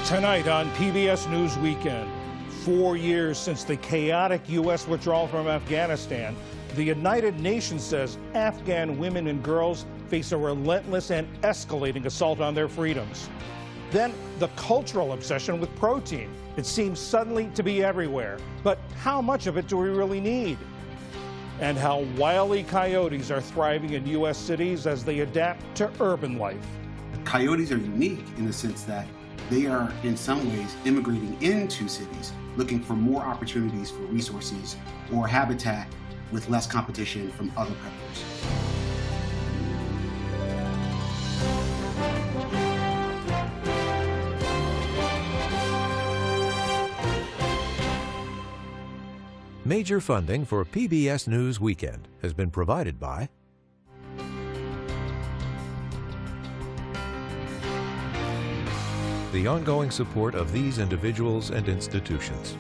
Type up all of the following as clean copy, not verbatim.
Tonight on PBS News Weekend, 4 years since the chaotic U.S. withdrawal from Afghanistan, the United Nations says Afghan women and girls face a relentless and escalating assault on their freedoms. Then the cultural obsession with protein. It seems suddenly to be everywhere. But how much of it do we really need? And how wily coyotes are thriving in U.S. cities as they adapt to urban life. Coyotes are unique in the sense that they are, in some ways, immigrating into cities, looking for more opportunities for resources or habitat with less competition from other predators. Major funding for PBS News Weekend has been provided by the ongoing support of these individuals and institutions.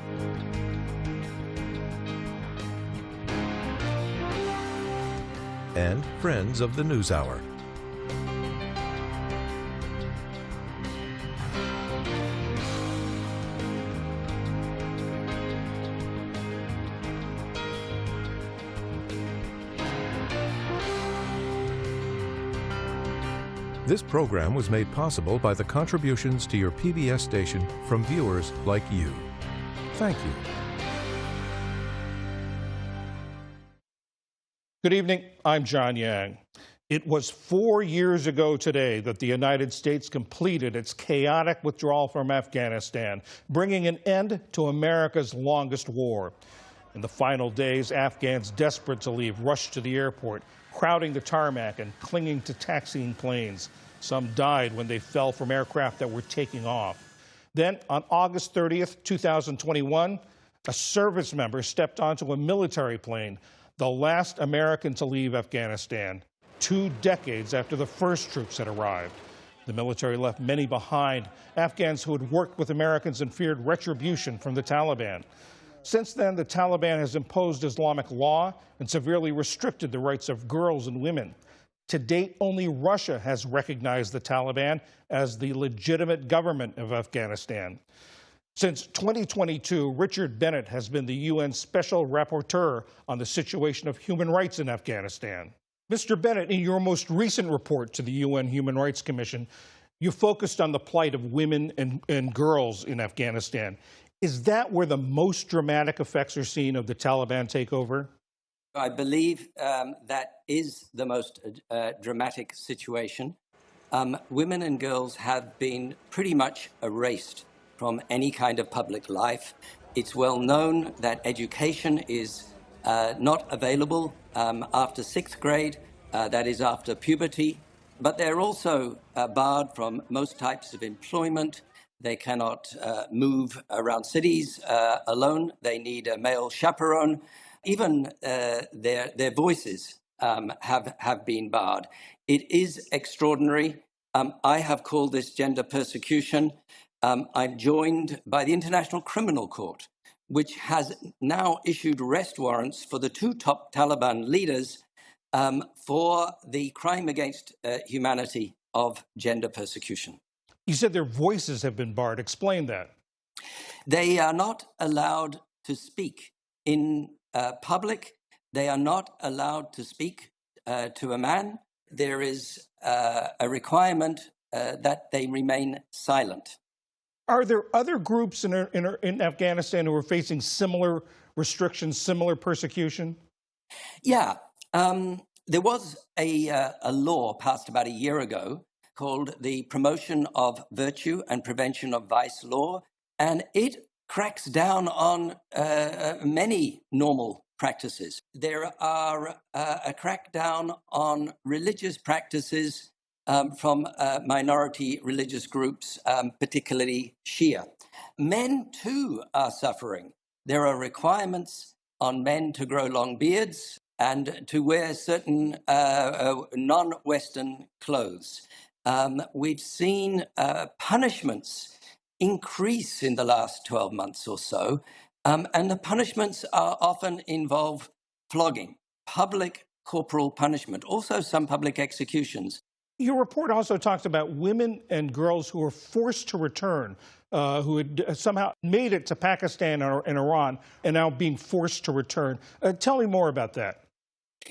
And Friends of the NewsHour. This program was made possible by the contributions to your PBS station from viewers like you. Thank you. Good evening. I'm John Yang. It was 4 years ago today that the United States completed its chaotic withdrawal from Afghanistan, bringing an end to America's longest war. In the final days, Afghans desperate to leave rushed to the airport, crowding the tarmac and clinging to taxiing planes. Some died when they fell from aircraft that were taking off. Then, on August 30th, 2021, a service member stepped onto a military plane, the last American to leave Afghanistan, 2 decades after the first troops had arrived. The military left many behind, Afghans who had worked with Americans and feared retribution from the Taliban. Since then, the Taliban has imposed Islamic law and severely restricted the rights of girls and women. To date, only Russia has recognized the Taliban as the legitimate government of Afghanistan. Since 2022, Richard Bennett has been the UN Special Rapporteur on the situation of human rights in Afghanistan. Mr. Bennett, in your most recent report to the UN Human Rights Commission, you focused on the plight of women and girls in Afghanistan. Is that where the most dramatic effects are seen of the Taliban takeover? I believe that is the most dramatic situation. Women and girls have been pretty much erased from any kind of public life. It's well known that education is not available after 6th grade, that is after puberty, but they're also barred from most types of employment. They cannot move around cities alone. They need a male chaperone. Even their voices have been barred. It is extraordinary. I have called this gender persecution. I'm joined by the International Criminal Court, which has now issued arrest warrants for the 2 top Taliban leaders for the crime against humanity of gender persecution. You said their voices have been barred. Explain that. They are not allowed to speak in public. They are not allowed to speak to a man. There is a requirement that they remain silent. Are there other groups in Afghanistan who are facing similar restrictions, similar persecution? Yeah. There was a law passed about a year ago called the Promotion of Virtue and Prevention of Vice Law, and it cracks down on many normal practices. There are a crackdown on religious practices from minority religious groups, particularly Shia. Men, too, are suffering. There are requirements on men to grow long beards and to wear certain non-Western clothes. We've seen punishments increase in the last 12 months or so, and the punishments are often involve flogging, public corporal punishment, also some public executions. Your report also talks about women and girls who were forced to return, who had somehow made it to Pakistan or and Iran and now being forced to return. Tell me more about that.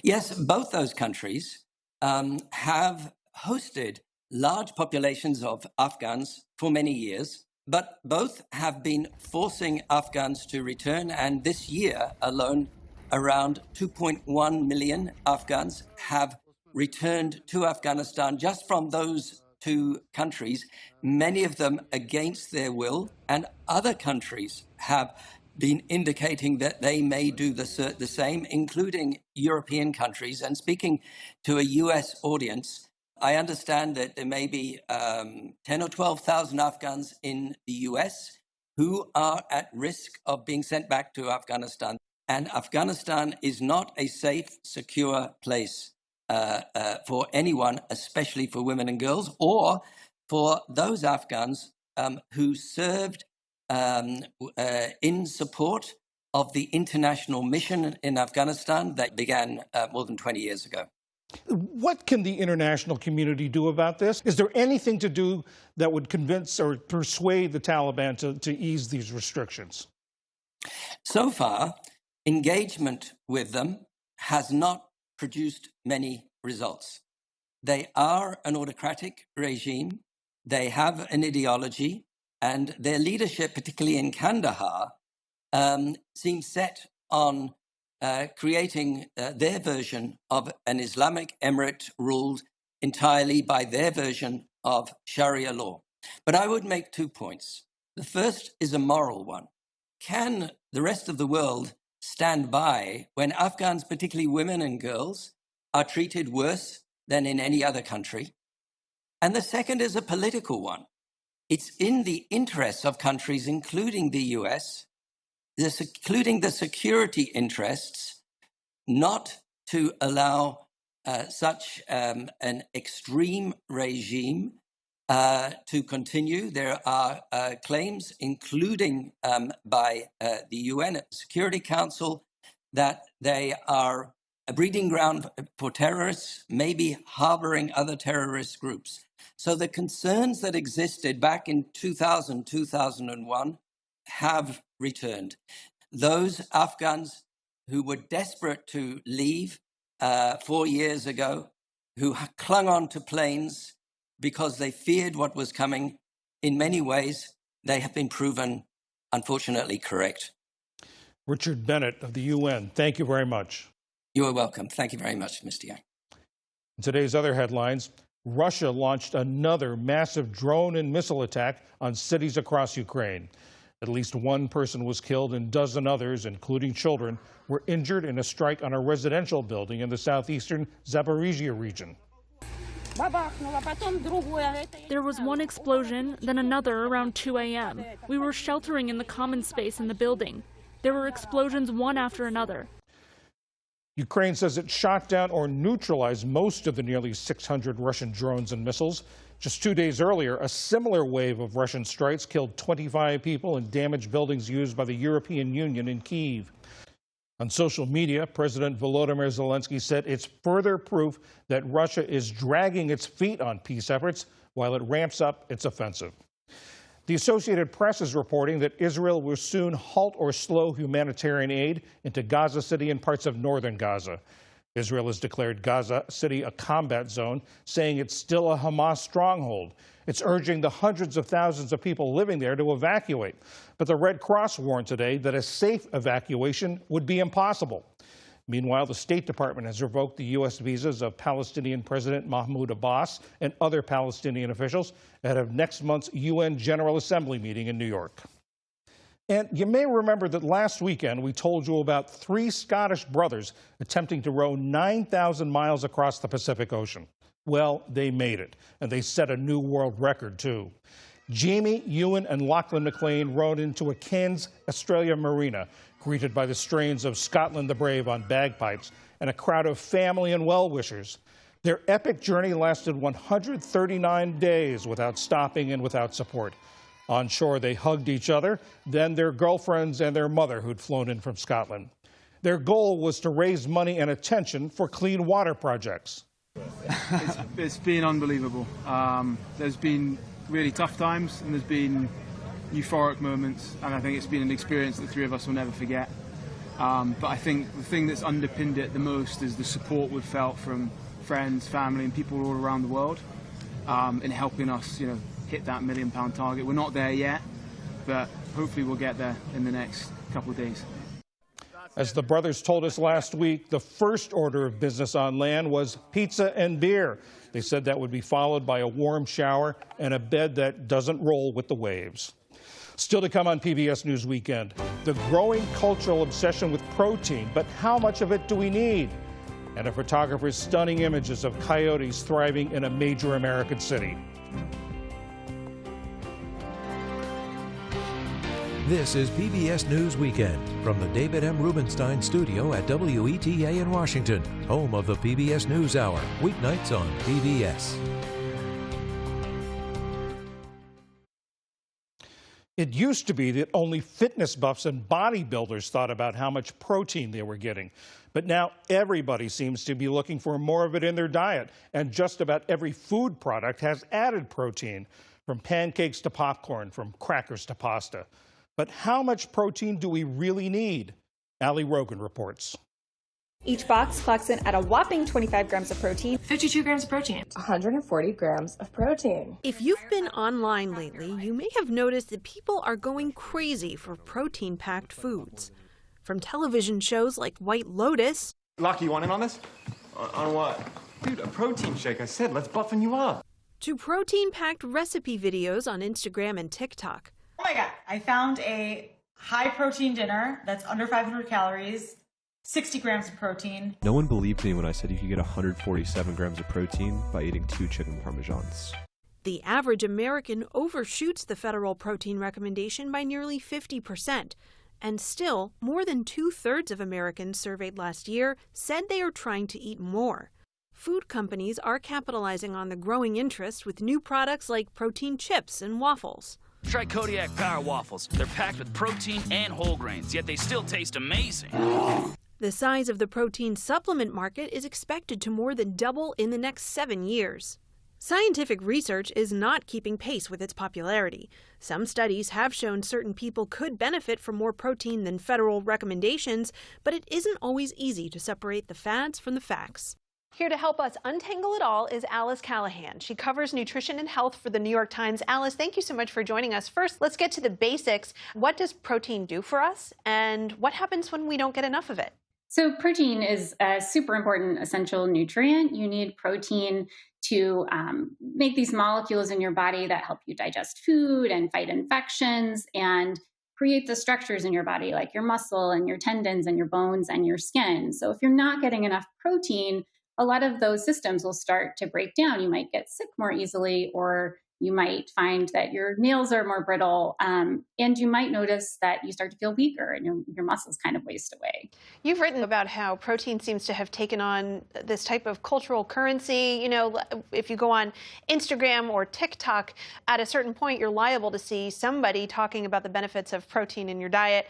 Yes, both those countries have hosted large populations of Afghans for many years, but both have been forcing Afghans to return. And this year alone, around 2.1 million Afghans have returned to Afghanistan just from those two countries, many of them against their will, and other countries have been indicating that they may do the same, including European countries. And speaking to a US audience, I understand that there may be 10 or 12,000 Afghans in the US who are at risk of being sent back to Afghanistan. And Afghanistan is not a safe, secure place for anyone, especially for women and girls, or for those Afghans who served in support of the international mission in Afghanistan that began more than 20 years ago. What can the international community do about this? Is there anything to do that would convince or persuade the Taliban to ease these restrictions? So far, engagement with them has not produced many results. They are an autocratic regime. They have an ideology, and their leadership, particularly in Kandahar, seems set on creating their version of an Islamic emirate ruled entirely by their version of Sharia law. But I would make 2 points. The first is a moral one. Can the rest of the world stand by when Afghans, particularly women and girls, are treated worse than in any other country? And the second is a political one. It's in the interests of countries, including the US, including the security interests, not to allow such an extreme regime to continue. There are claims, including by the UN Security Council, that they are a breeding ground for terrorists, maybe harboring other terrorist groups. So the concerns that existed back in 2000, 2001 have returned. Those Afghans who were desperate to leave 4 years ago, who clung on to planes because they feared what was coming, in many ways, they have been proven, unfortunately, correct. Richard Bennett of the UN, thank you very much. You are welcome. Thank you very much, Mr. Yang. In today's other headlines, Russia launched another massive drone and missile attack on cities across Ukraine. At least one person was killed and a dozen others, including children, were injured in a strike on a residential building in the southeastern Zaporizhia region. There was one explosion, then another around 2 a.m. We were sheltering in the common space in the building. There were explosions one after another. Ukraine says it shot down or neutralized most of the nearly 600 Russian drones and missiles. Just 2 days earlier, a similar wave of Russian strikes killed 25 people and damaged buildings used by the European Union in Kyiv. On social media, President Volodymyr Zelensky said it's further proof that Russia is dragging its feet on peace efforts while it ramps up its offensive. The Associated Press is reporting that Israel will soon halt or slow humanitarian aid into Gaza City and parts of northern Gaza. Israel has declared Gaza City a combat zone, saying it's still a Hamas stronghold. It's urging the hundreds of thousands of people living there to evacuate. But the Red Cross warned today that a safe evacuation would be impossible. Meanwhile, the State Department has revoked the U.S. visas of Palestinian President Mahmoud Abbas and other Palestinian officials ahead of next month's UN General Assembly meeting in New York. And you may remember that last weekend we told you about 3 Scottish brothers attempting to row 9,000 miles across the Pacific Ocean. Well, they made it, and they set a new world record, too. Jamie, Ewan, and Lachlan McLean rowed into a Cairns, Australia marina, greeted by the strains of Scotland the Brave on bagpipes and a crowd of family and well-wishers. Their epic journey lasted 139 days without stopping and without support. On shore, they hugged each other, then their girlfriends and their mother who'd flown in from Scotland. Their goal was to raise money and attention for clean water projects. It's been unbelievable. There's been really tough times and there's been euphoric moments, and I think it's been an experience that the three of us will never forget. But I think the thing that's underpinned it the most is the support we've felt from friends, family, and people all around the world in helping us, hit that £1 million target. We're not there yet, but hopefully we'll get there in the next couple of days. As the brothers told us last week, the first order of business on land was pizza and beer. They said that would be followed by a warm shower and a bed that doesn't roll with the waves. Still to come on PBS News Weekend, the growing cultural obsession with protein, but how much of it do we need? And a photographer's stunning images of coyotes thriving in a major American city. This is PBS News Weekend from the David M. Rubenstein studio at WETA in Washington, home of the PBS NewsHour, weeknights on PBS. It used to be that only fitness buffs and bodybuilders thought about how much protein they were getting. But now everybody seems to be looking for more of it in their diet, and just about every food product has added protein, from pancakes to popcorn, from crackers to pasta. But how much protein do we really need? Ali Rogan reports. Each box clocks in at a whopping 25 grams of protein. 52 grams of protein. 140 grams of protein. If you've been online lately, you may have noticed that people are going crazy for protein-packed foods. From television shows like White Lotus. Lucky, you want in on this? On what? Dude, a protein shake. I said, let's buffen you up. To protein-packed recipe videos on Instagram and TikTok. Oh my God, I found a high protein dinner that's under 500 calories, 60 grams of protein. No one believed me when I said you could get 147 grams of protein by eating 2 chicken parmesans. The average American overshoots the federal protein recommendation by nearly 50%. And still, more than 2/3 of Americans surveyed last year said they are trying to eat more. Food companies are capitalizing on the growing interest with new products like protein chips and waffles. Try Kodiak Power Waffles. They're packed with protein and whole grains, yet they still taste amazing. The size of the protein supplement market is expected to more than double in the next 7 years. Scientific research is not keeping pace with its popularity. Some studies have shown certain people could benefit from more protein than federal recommendations, but it isn't always easy to separate the fads from the facts. Here to help us untangle it all is Alice Callahan. She covers nutrition and health for the New York Times. Alice, thank you so much for joining us. First, let's get to the basics. What does protein do for us, and what happens when we don't get enough of it? So protein is a super important essential nutrient. You need protein to make these molecules in your body that help you digest food and fight infections and create the structures in your body, like your muscle and your tendons and your bones and your skin. So if you're not getting enough protein, a lot of those systems will start to break down. You might get sick more easily, or you might find that your nails are more brittle, and you might notice that you start to feel weaker and your muscles kind of waste away. You've written about how protein seems to have taken on this type of cultural currency. If you go on Instagram or TikTok, at a certain point, you're liable to see somebody talking about the benefits of protein in your diet.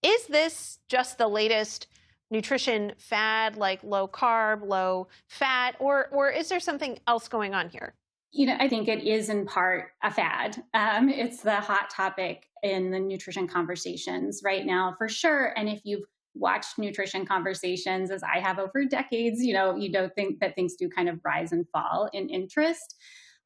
Is this just the latest nutrition fad, like low carb, low fat, or is there something else going on here? I think it is in part a fad. It's the hot topic in the nutrition conversations right now, for sure. And if you've watched nutrition conversations, as I have over decades, you don't think that things do kind of rise and fall in interest.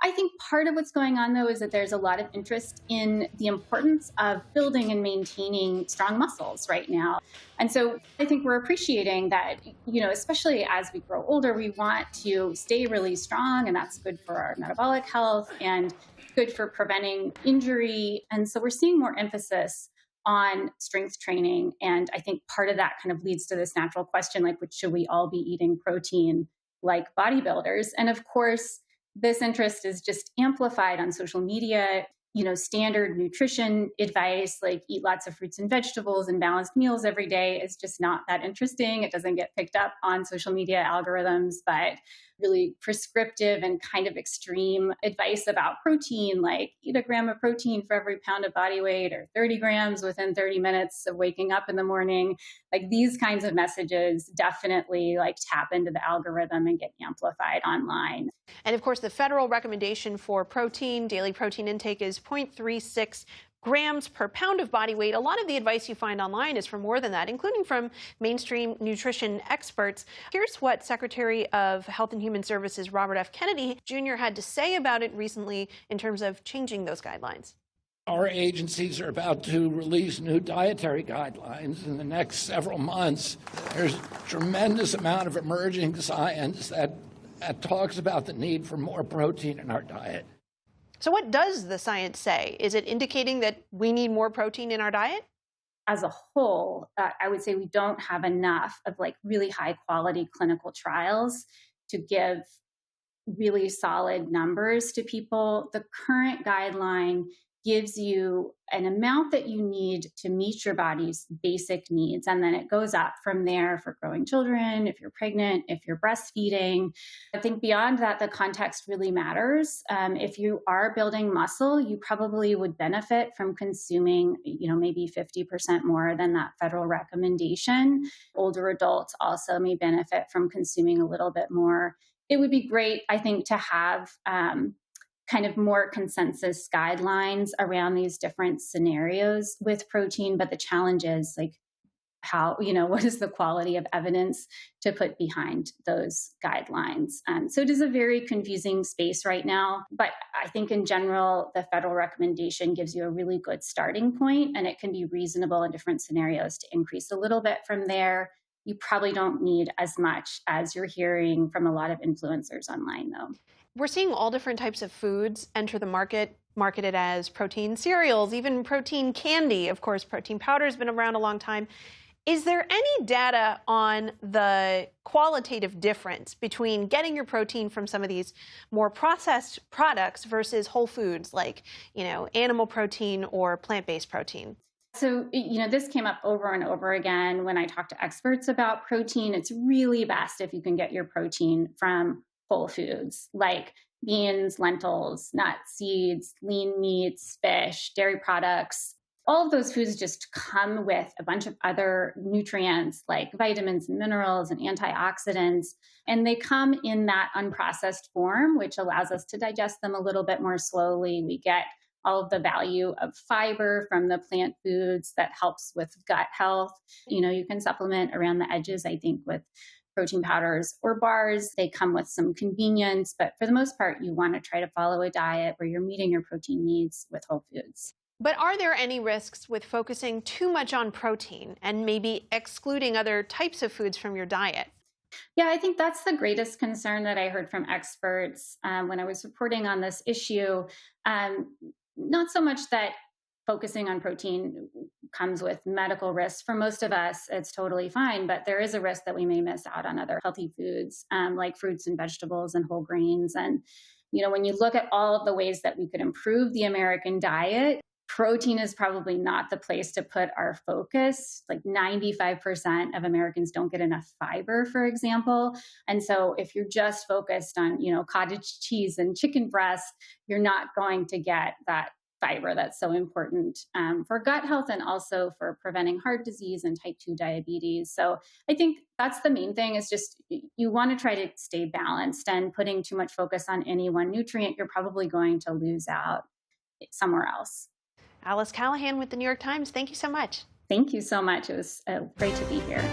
I think part of what's going on, though, is that there's a lot of interest in the importance of building and maintaining strong muscles right now. And so I think we're appreciating that, especially as we grow older, we want to stay really strong, and that's good for our metabolic health and good for preventing injury. And so we're seeing more emphasis on strength training. And I think part of that kind of leads to this natural question, like, should we all be eating protein like bodybuilders? And of course, this interest is just amplified on social media. standard nutrition advice, like eat lots of fruits and vegetables and balanced meals every day, is just not that interesting. It doesn't get picked up on social media algorithms, but really prescriptive and kind of extreme advice about protein, like eat a gram of protein for every pound of body weight, or 30 grams within 30 minutes of waking up in the morning. Like these kinds of messages definitely like tap into the algorithm and get amplified online. And of course, the federal recommendation for protein, daily protein intake, is 0.36 grams per pound of body weight. A lot of the advice you find online is for more than that, including from mainstream nutrition experts. Here's what Secretary of Health and Human Services Robert F. Kennedy Jr. had to say about it recently in terms of changing those guidelines. Our agencies are about to release new dietary guidelines in the next several months. There's a tremendous amount of emerging science that talks about the need for more protein in our diet. So what does the science say? Is it indicating that we need more protein in our diet? As a whole, I would say we don't have enough of like really high quality clinical trials to give really solid numbers to people. The current guideline gives you an amount that you need to meet your body's basic needs. And then it goes up from there for growing children, if you're pregnant, if you're breastfeeding. I think beyond that, the context really matters. If you are building muscle, you probably would benefit from consuming, maybe 50% more than that federal recommendation. Older adults also may benefit from consuming a little bit more. It would be great, I think, to have kind of more consensus guidelines around these different scenarios with protein. But the challenge is like how, what is the quality of evidence to put behind those guidelines? So it is a very confusing space right now. But I think in general, the federal recommendation gives you a really good starting point, and it can be reasonable in different scenarios to increase a little bit from there. You probably don't need as much as you're hearing from a lot of influencers online, though. We're seeing all different types of foods enter the market, marketed as protein cereals, even protein candy. Of course, protein powder has been around a long time. Is there any data on the qualitative difference between getting your protein from some of these more processed products versus whole foods like, animal protein or plant-based protein? So, this came up over and over again when I talk to experts about protein. It's really best if you can get your protein from whole foods like beans, lentils, nuts, seeds, lean meats, fish, dairy products. All of those foods just come with a bunch of other nutrients like vitamins and minerals and antioxidants. And they come in that unprocessed form, which allows us to digest them a little bit more slowly. We get all of the value of fiber from the plant foods that helps with gut health. You can supplement around the edges, I think, with protein powders or bars. They come with some convenience, but for the most part, you want to try to follow a diet where you're meeting your protein needs with whole foods. But are there any risks with focusing too much on protein and maybe excluding other types of foods from your diet? Yeah, I think that's the greatest concern that I heard from experts when I was reporting on this issue. Not so much that focusing on protein comes with medical risks. For most of us, it's totally fine, but there is a risk that we may miss out on other healthy foods like fruits and vegetables and whole grains. And, when you look at all of the ways that we could improve the American diet, protein is probably not the place to put our focus. Like 95% of Americans don't get enough fiber, for example. And so if you're just focused on, cottage cheese and chicken breast, you're not going to get that fiber that's so important for gut health and also for preventing heart disease and type 2 diabetes. So I think that's the main thing, is just you want to try to stay balanced, and putting too much focus on any one nutrient, you're probably going to lose out somewhere else. Alice Callahan with the New York Times, thank you so much. Thank you so much. It was great to be here.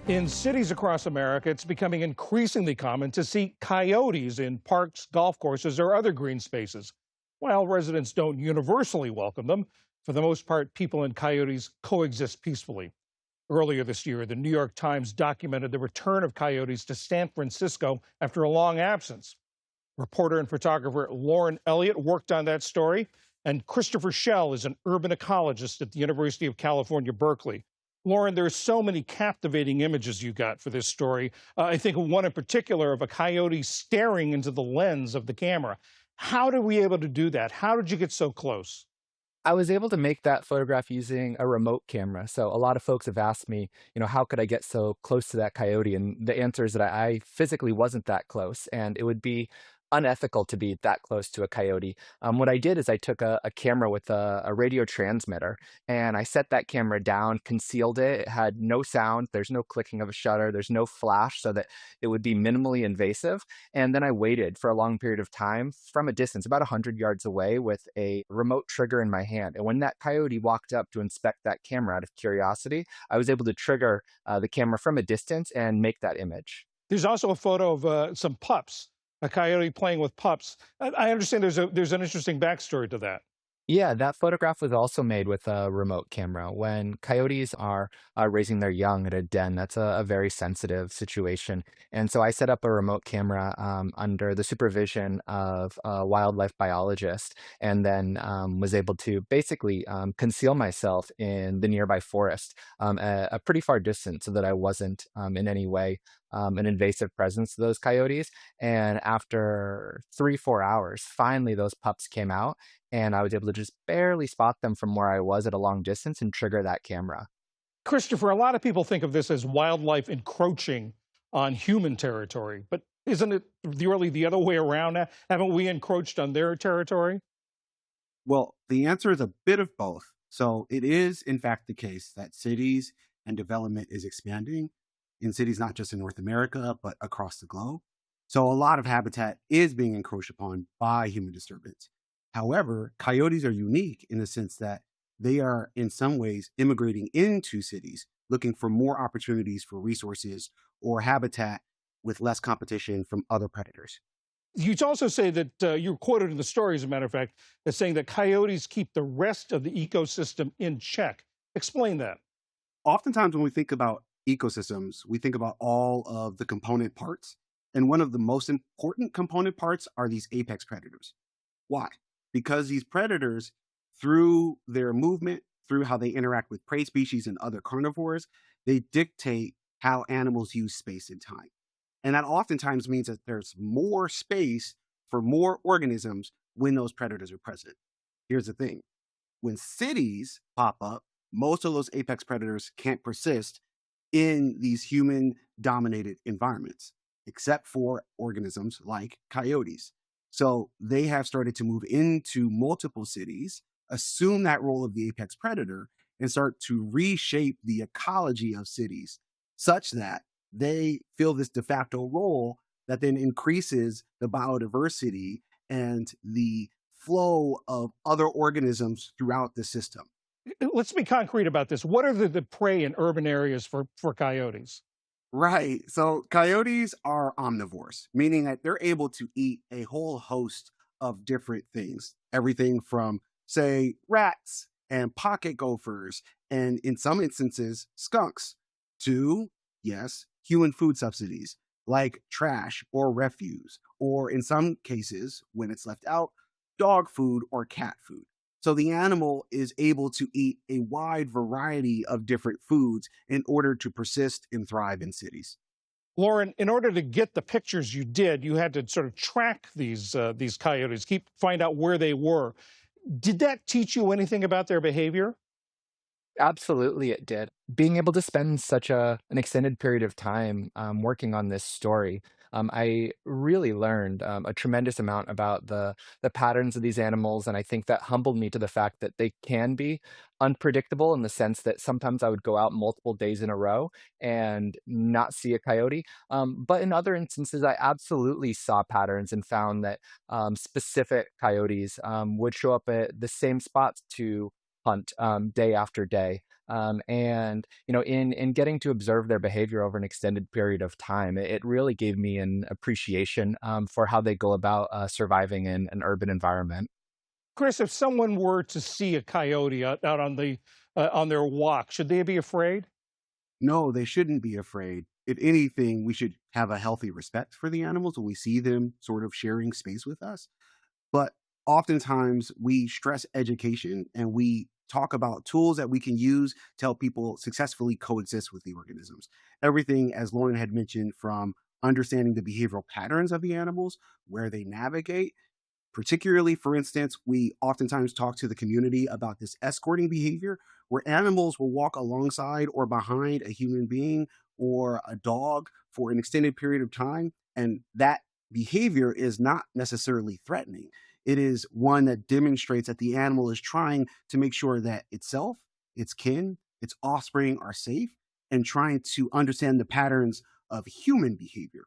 In cities across America, it's becoming increasingly common to see coyotes in parks, golf courses, or other green spaces. While residents don't universally welcome them, for the most part, people and coyotes coexist peacefully. Earlier this year, the New York Times documented the return of coyotes to San Francisco after a long absence. Reporter and photographer Lauren Elliott worked on that story, and Christopher Schell is an urban ecologist at the University of California, Berkeley. Lauren, there's so many captivating images you got for this story. I think of one in particular of a coyote staring into the lens of the camera. How did we able to do that? How did you get so close? I was able to make that photograph using a remote camera. So a lot of folks have asked me, how could I get so close to that coyote? And the answer is that I physically wasn't that close, and it would be unethical to be that close to a coyote. What I did is I took a camera with a radio transmitter, and I set that camera down, concealed it. It had no sound. There's no clicking of a shutter. There's no flash, so that it would be minimally invasive. And then I waited for a long period of time from a distance, about 100 yards away, with a remote trigger in my hand. And when that coyote walked up to inspect that camera out of curiosity, I was able to trigger the camera from a distance and make that image. There's also a photo of some pups, a coyote playing with pups. I understand there's an interesting backstory to that. Yeah, that photograph was also made with a remote camera. When coyotes are raising their young at a den, that's a very sensitive situation. And so I set up a remote camera under the supervision of a wildlife biologist, and then was able to basically conceal myself in the nearby forest a pretty far distance so that I wasn't in any way an invasive presence to those coyotes. And after 3-4 hours, finally those pups came out, and I was able to just barely spot them from where I was at a long distance and trigger that camera. Christopher, a lot of people think of this as wildlife encroaching on human territory, but isn't it really the other way around? Haven't we encroached on their territory? Well, the answer is a bit of both. So it is, in fact, the case that cities and development is expanding in cities, not just in North America, but across the globe. So a lot of habitat is being encroached upon by human disturbance. However, coyotes are unique in the sense that they are in some ways immigrating into cities, looking for more opportunities for resources or habitat with less competition from other predators. You also say that you're quoted in the story, as a matter of fact, as saying that coyotes keep the rest of the ecosystem in check. Explain that. Oftentimes when we think about ecosystems, we think about all of the component parts. And one of the most important component parts are these apex predators. Why? Because these predators, through their movement, through how they interact with prey species and other carnivores, they dictate how animals use space and time. And that oftentimes means that there's more space for more organisms when those predators are present. Here's the thing. When cities pop up, most of those apex predators can't persist in these human-dominated environments, except for organisms like coyotes. So they have started to move into multiple cities, assume that role of the apex predator, and start to reshape the ecology of cities such that they fill this de facto role that then increases the biodiversity and the flow of other organisms throughout the system. Let's be concrete about this. What are the prey in urban areas for coyotes? Right. So coyotes are omnivores, meaning that they're able to eat a whole host of different things. Everything from, say, rats and pocket gophers, and in some instances, skunks, to, yes, human food subsidies like trash or refuse, or in some cases, when it's left out, dog food or cat food. So the animal is able to eat a wide variety of different foods in order to persist and thrive in cities. Lauren, in order to get the pictures you did, you had to sort of track these coyotes, find out where they were. Did that teach you anything about their behavior? Absolutely, it did. Being able to spend such an extended period of time working on this story, I really learned a tremendous amount about the patterns of these animals, and I think that humbled me to the fact that they can be unpredictable in the sense that sometimes I would go out multiple days in a row and not see a coyote. But in other instances, I absolutely saw patterns and found that specific coyotes would show up at the same spots to hunt day after day. And, in getting to observe their behavior over an extended period of time, it really gave me an appreciation for how they go about surviving in an urban environment. Chris, if someone were to see a coyote out on on their walk, should they be afraid? No, they shouldn't be afraid. If anything, we should have a healthy respect for the animals when we see them sort of sharing space with us. But oftentimes we stress education and we talk about tools that we can use to help people successfully coexist with the organisms. Everything, as Lauren had mentioned, from understanding the behavioral patterns of the animals, where they navigate. Particularly, for instance, we oftentimes talk to the community about this escorting behavior, where animals will walk alongside or behind a human being or a dog for an extended period of time. And that behavior is not necessarily threatening. It is one that demonstrates that the animal is trying to make sure that itself, its kin, its offspring are safe, and trying to understand the patterns of human behavior.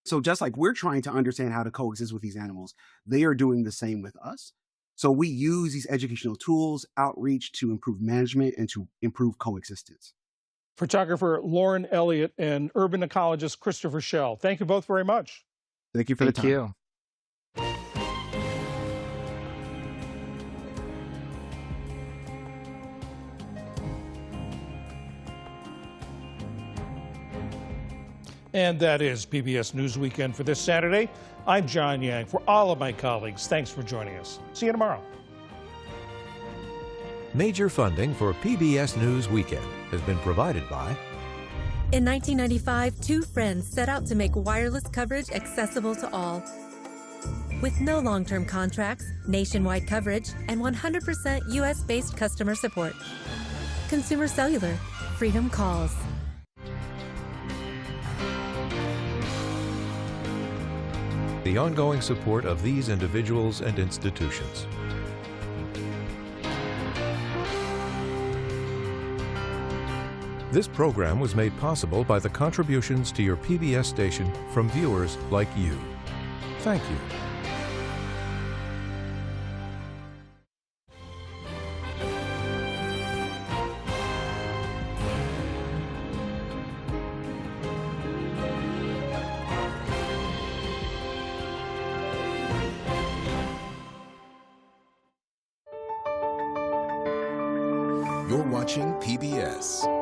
So just like we're trying to understand how to coexist with these animals, they are doing the same with us. So we use these educational tools, outreach, to improve management and to improve coexistence. Photographer Lauren Elliott and urban ecologist Christopher Schell, thank you both very much. Thank you for the time. Thank you. And that is PBS News Weekend for this Saturday. I'm John Yang. For all of my colleagues, thanks for joining us. See you tomorrow. Major funding for PBS News Weekend has been provided by... In 1995, two friends set out to make wireless coverage accessible to all. With no long-term contracts, nationwide coverage, and 100% U.S.-based customer support. Consumer Cellular. Freedom calls. The ongoing support of these individuals and institutions. This program was made possible by the contributions to your PBS station from viewers like you. Thank you. You're watching PBS.